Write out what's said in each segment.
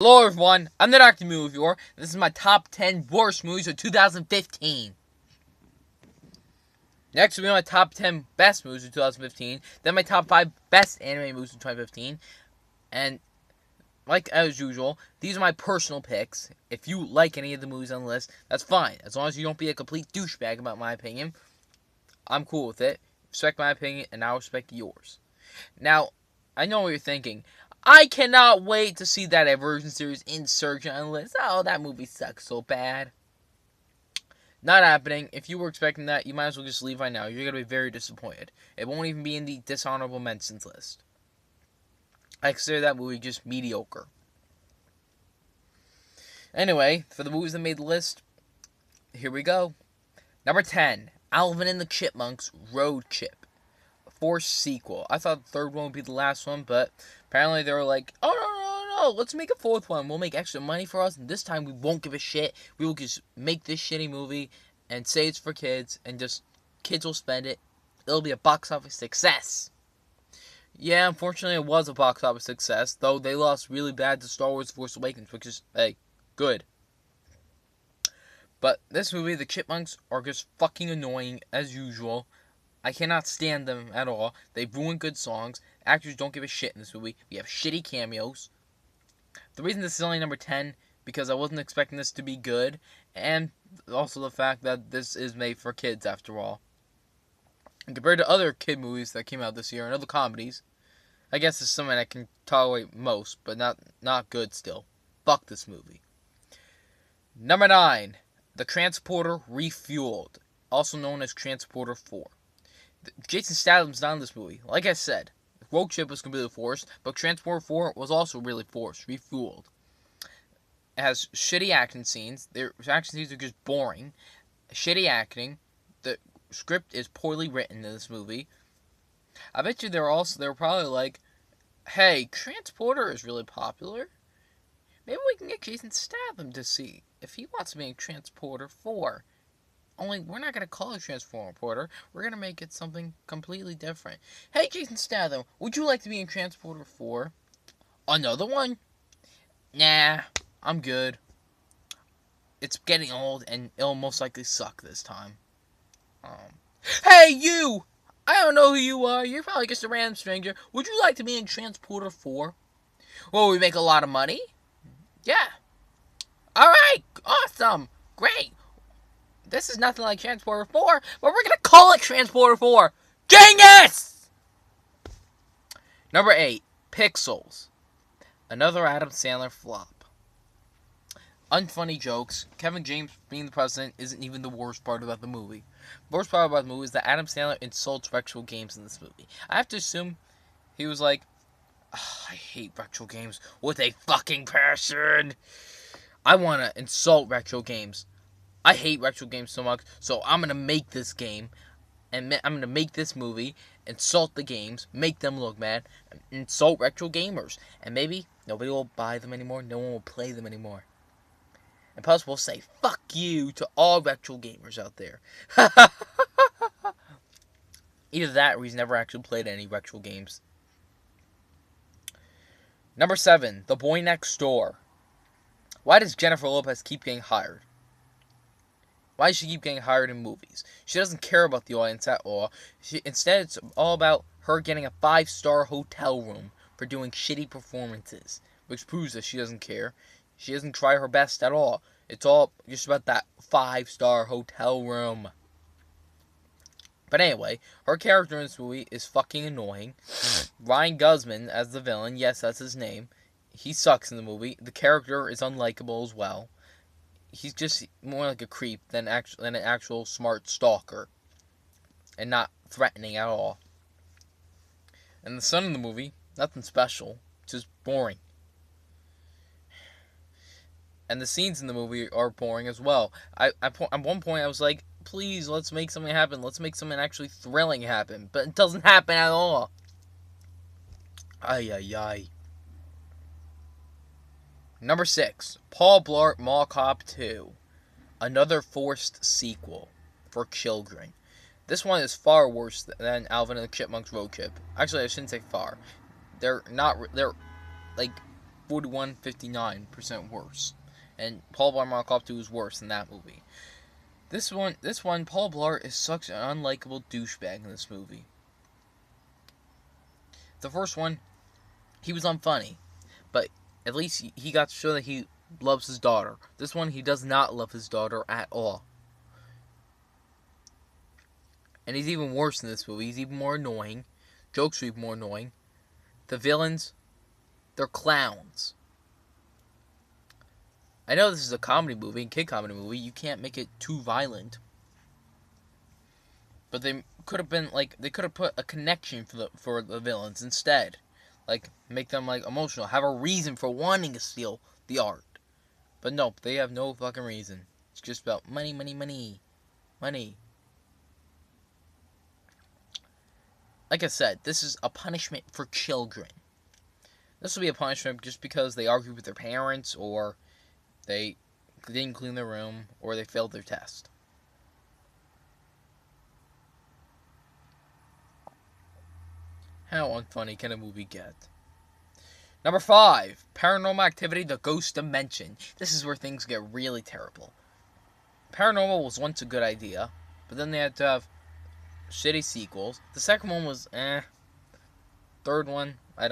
Hello everyone, I'm the Dr. Movie Reviewer. This is my top 10 worst movies of 2015. Next will be my top 10 best movies of 2015. Then my top 5 best anime movies of 2015. And like as usual, these are my personal picks. If you like any of the movies on the list, that's fine. As long as you don't be a complete douchebag about my opinion, I'm cool with it. Respect my opinion and I'll respect yours. Now, I know what you're thinking. I cannot wait to see that Eversion series Insurgent on the list. Oh, that movie sucks so bad. Not happening. If you were expecting that, you might as well just leave right now. You're going to be very disappointed. It won't even be in the dishonorable mentions list. I consider that movie just mediocre. Anyway, for the movies that made the list, here we go. Number 10, Alvin and the Chipmunks Road Trip. Forced sequel. I thought the third one would be the last one, but apparently they were like, oh, no, let's make a fourth one. We'll make extra money for us, and this time we won't give a shit. We will just make this shitty movie and say it's for kids, and just kids will spend it. It'll be a box office success. Yeah, unfortunately it was a box office success, though they lost really bad to Star Wars Force Awakens, which is, hey, good. But this movie, the Chipmunks are just fucking annoying, as usual. I cannot stand them at all. They ruin good songs. Actors don't give a shit in this movie. We have shitty cameos. The reason this is only number 10, because I wasn't expecting this to be good, and also the fact that this is made for kids after all. And compared to other kid movies that came out this year and other comedies, I guess it's something I can tolerate most, but not good still. Fuck this movie. Number 9, The Transporter Refueled, also known as Transporter 4. Jason Statham's not in this movie. Like I said, Road Trip was completely forced, but Transporter 4 was also really forced, refueled. It has shitty action scenes. Their action scenes are just boring. Shitty acting. The script is poorly written in this movie. I bet you they're probably like, hey, Transporter is really popular. Maybe we can get Jason Statham to see if he wants to be in Transporter 4. Only, we're not going to call it Transformer Porter. We're going to make it something completely different. Hey, Jason Statham, would you like to be in Transporter 4? Another one? Nah, I'm good. It's getting old, and it'll most likely suck this time. Hey, you! I don't know who you are. You're probably just a random stranger. Would you like to be in Transporter 4? Will we make a lot of money? Yeah. Alright, awesome, great. This is nothing like Transporter 4, but we're going to call it Transporter 4. Genius! Number 8, Pixels. Another Adam Sandler flop. Unfunny jokes. Kevin James being the president isn't even the worst part about the movie. The worst part about the movie is that Adam Sandler insults retro games in this movie. I have to assume he was like, oh, I hate retro games with a fucking passion. I want to insult retro games. I hate retro games so much, so I'm going to make this game, and I'm going to make this movie, insult the games, make them look bad, insult retro gamers, and maybe nobody will buy them anymore, no one will play them anymore. And plus we'll say, fuck you to all retro gamers out there. Either that or he's never actually played any retro games. Number 7, The Boy Next Door. Why does Jennifer Lopez keep getting hired? Why does she keep getting hired in movies? She doesn't care about the audience at all. Instead, it's all about her getting a 5-star hotel room for doing shitty performances, which proves that she doesn't care. She doesn't try her best at all. It's all just about that 5-star hotel room. But anyway, her character in this movie is fucking annoying. Ryan Guzman as the villain, yes, that's his name. He sucks in the movie. The character is unlikable as well. He's just more like a creep than an actual smart stalker. And not threatening at all. And the son in the movie, nothing special. Just boring. And the scenes in the movie are boring as well. At one point I was like, please, let's make something happen. Let's make something actually thrilling happen. But it doesn't happen at all. Ay, ay, ay. Number 6, Paul Blart Mall Cop 2. Another forced sequel for children. This one is far worse than Alvin and the Chipmunks Road Trip. Actually, I shouldn't say far. They're like 41-59% worse. And Paul Blart Mall Cop 2 is worse than that movie. This one, Paul Blart is such an unlikable douchebag in this movie. The first one, he was unfunny, but at least he got to show that he loves his daughter. This one, he does not love his daughter at all. And he's even worse in this movie. He's even more annoying. Jokes are even more annoying. The villains, they're clowns. I know this is a comedy movie, a kid comedy movie. You can't make it too violent. But they could have been they could have put a connection for the villains instead. Like, make them emotional, have a reason for wanting to steal the art. But nope, they have no fucking reason. It's just about money, money, money. Money. Like I said, this is a punishment for children. This will be a punishment just because they argued with their parents, or they didn't clean their room, or they failed their test. How unfunny can a movie get? Number 5, Paranormal Activity: The Ghost Dimension. This is where things get really terrible. Paranormal was once a good idea, but then they had to have shitty sequels. The second one was Third one, I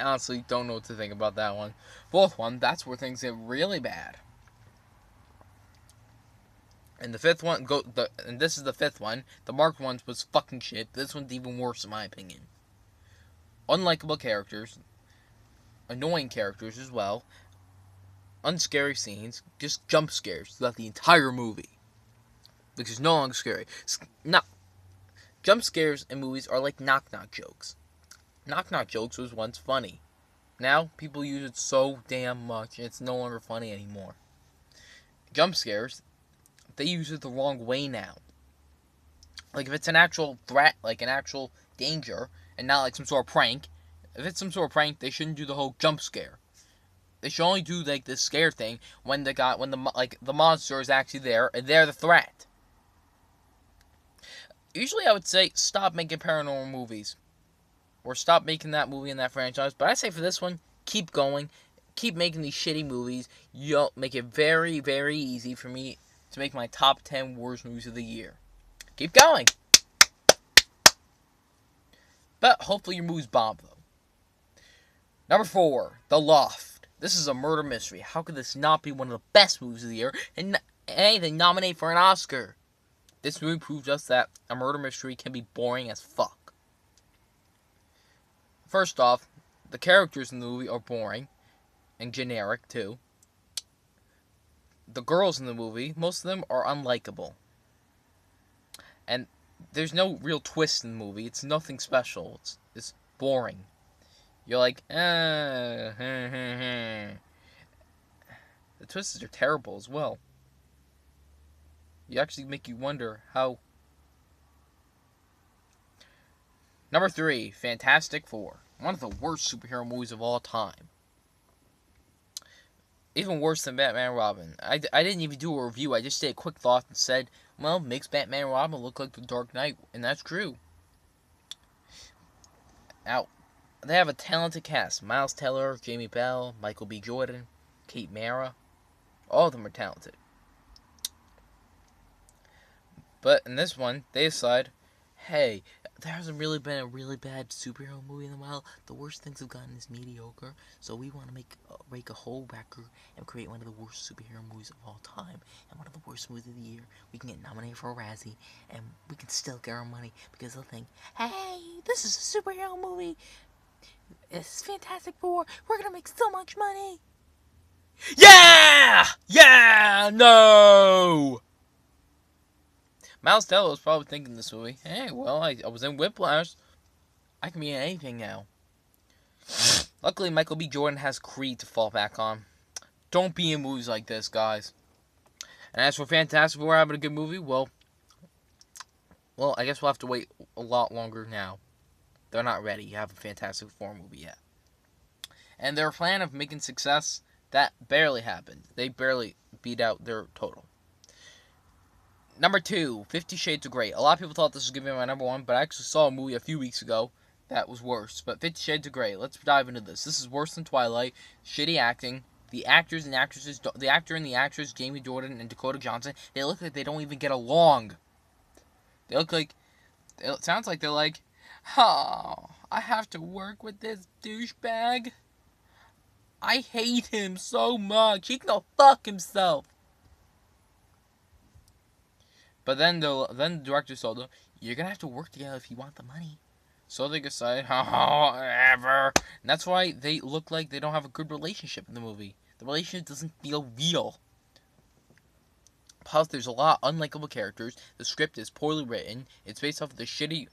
honestly don't know what to think about that one. Fourth one, that's where things get really bad. And the fifth one, and this is the fifth one. The Mark one was fucking shit. This one's even worse in my opinion. Unlikable characters, annoying characters as well, unscary scenes, just jump scares throughout the entire movie. Which is no longer scary. No. Jump scares in movies are like knock-knock jokes. Knock-knock jokes was once funny. Now, people use it so damn much, it's no longer funny anymore. Jump scares, they use it the wrong way now. Like, if it's an actual threat, like an actual danger, and not like some sort of prank, if it's some sort of prank, they shouldn't do the whole jump scare. They should only do, this scare thing when the monster is actually there, and they're the threat. Usually I would say stop making paranormal movies. Or stop making that movie in that franchise. But I say for this one, keep going. Keep making these shitty movies. You'll make it very, very easy for me to make my top 10 worst movies of the year. Keep going. But hopefully your movies bomb though. Number 4, The Loft. This is a murder mystery. How could this not be one of the best movies of the year and anything nominated for an Oscar? This movie proved us that a murder mystery can be boring as fuck. First off, the characters in the movie are boring and generic too. The girls in the movie, most of them are unlikable. And there's no real twist in the movie. It's nothing special. It's boring. You're like, The twists are terrible as well. You actually make you wonder how. Number 3, Fantastic Four. One of the worst superhero movies of all time. Even worse than Batman and Robin. I didn't even do a review. I just did a quick thought and said, well, makes Batman and Robin look like the Dark Knight. And that's true. Now, they have a talented cast. Miles Teller, Jamie Bell, Michael B. Jordan, Kate Mara. All of them are talented. But in this one, they decide, hey, there hasn't really been a really bad superhero movie in a while. The worst things have gotten is mediocre. So we want to break a whole record and create one of the worst superhero movies of all time. And one of the worst movies of the year. We can get nominated for a Razzie. And we can still get our money. Because they'll think, hey, this is a superhero movie. It's Fantastic Four. We're going to make so much money. Yeah! Yeah! No! Miles Teller was probably thinking this movie, hey, well, I was in Whiplash. I can be in anything now. Luckily, Michael B. Jordan has Creed to fall back on. Don't be in movies like this, guys. And as for Fantastic Four having a good movie, well, I guess we'll have to wait a lot longer now. They're not ready to have a Fantastic Four movie yet. And their plan of making success, that barely happened. They barely beat out their total. Number 2, 50 Shades of Grey. A lot of people thought this was going to be my number 1, but I actually saw a movie a few weeks ago that was worse. But 50 Shades of Grey, let's dive into this. This is worse than Twilight. Shitty acting. The actors and actresses, the actor and the actress, Jamie Jordan and Dakota Johnson, they look like they don't even get along. They look like, it sounds like they're like, oh, I have to work with this douchebag. I hate him so much. He can go fuck himself. But then the director told them, you're going to have to work together if you want the money. So they decide, however. And that's why they look like they don't have a good relationship in the movie. The relationship doesn't feel real. Plus, there's a lot of unlikable characters. The script is poorly written. It's based off of the shitty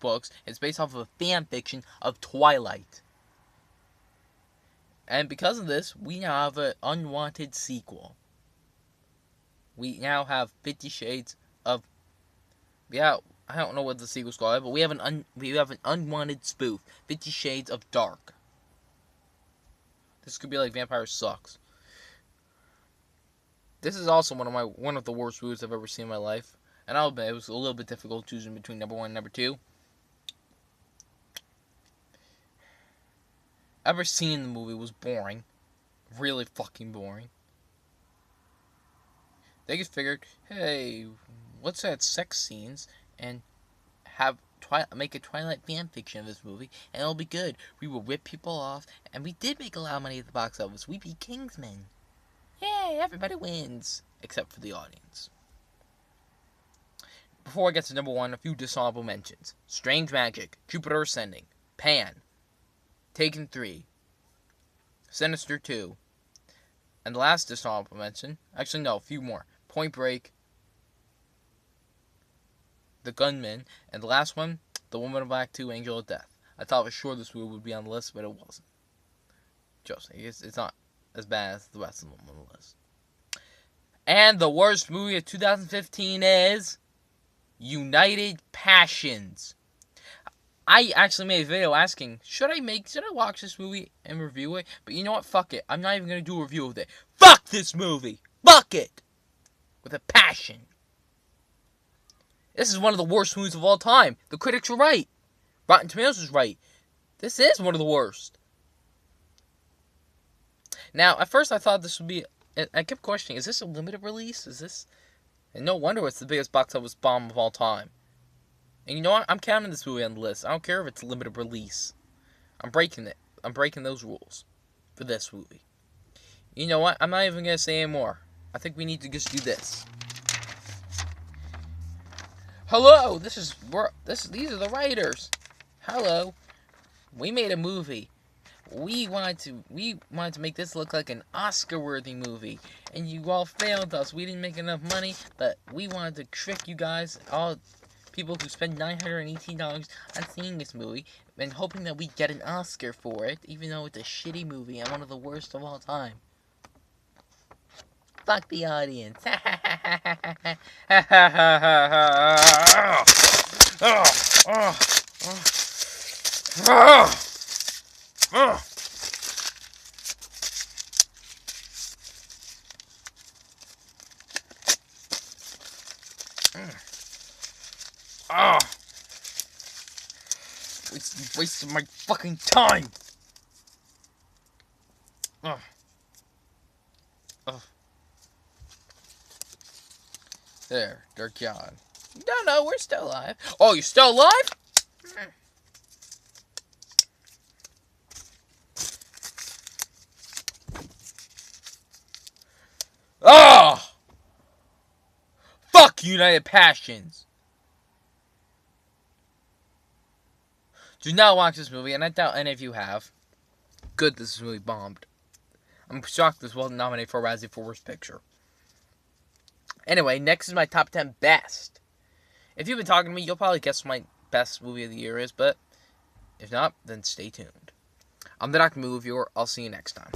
books. It's based off of a fan fiction of Twilight. And because of this, we now have an unwanted sequel. We now have 50 Shades of... Yeah, I don't know what the sequel's called, but we have an unwanted spoof. 50 Shades of Dark. This could be like Vampire Sucks. This is also one of the worst movies I've ever seen in my life. And I'll admit, it was a little bit difficult choosing between number 1 and number 2. Ever seeing the movie was boring. Really fucking boring. They just figured, hey, let's add sex scenes and make a Twilight fanfiction of this movie, and it'll be good. We will rip people off, and we did make a lot of money at the box office. We beat Kingsman. Yay, everybody wins. Except for the audience. Before I get to number 1, a few dishonorable mentions. Strange Magic, Jupiter Ascending, Pan, Taken 3, Sinister 2, and the last dishonorable mention, actually no, a few more. Point Break, The Gunman, and the last one, The Woman in Black 2, Angel of Death. I thought for sure this movie would be on the list, but it wasn't. Trust me, it's not as bad as the rest of them on the list. And the worst movie of 2015 is United Passions. I actually made a video asking, should I watch this movie and review it? But you know what? Fuck it. I'm not even going to do a review of it. Fuck this movie. Fuck it. With a passion. This is one of the worst movies of all time. The critics were right. Rotten Tomatoes was right. This is one of the worst. Now, at first I thought this would be... I kept questioning, is this a limited release? Is this... And no wonder it's the biggest box office bomb of all time. And you know what? I'm counting this movie on the list. I don't care if it's a limited release. I'm breaking it. I'm breaking those rules for this movie. You know what? I'm not even going to say anymore. I think we need to just do this. Hello! These are the writers. Hello. We made a movie. We wanted to make this look like an Oscar-worthy movie, and you all failed us. We didn't make enough money, but we wanted to trick you guys, all people who spend $918 on seeing this movie, and hoping that we get an Oscar for it, even though it's a shitty movie and one of the worst of all time. Fuck the audience. Wasting my fucking time. There, they're gone. No, we're still alive. Oh, you're still alive? Oh! Fuck United Passions. Do not watch this movie, and I doubt any of you have. Good, this movie bombed. I'm shocked this wasn't nominated for a Razzie for Worst Picture. Anyway, next is my top 10 best. If you've been talking to me, you'll probably guess what my best movie of the year is, but if not, then stay tuned. I'm the Dr. Movie Reviewer. I'll see you next time.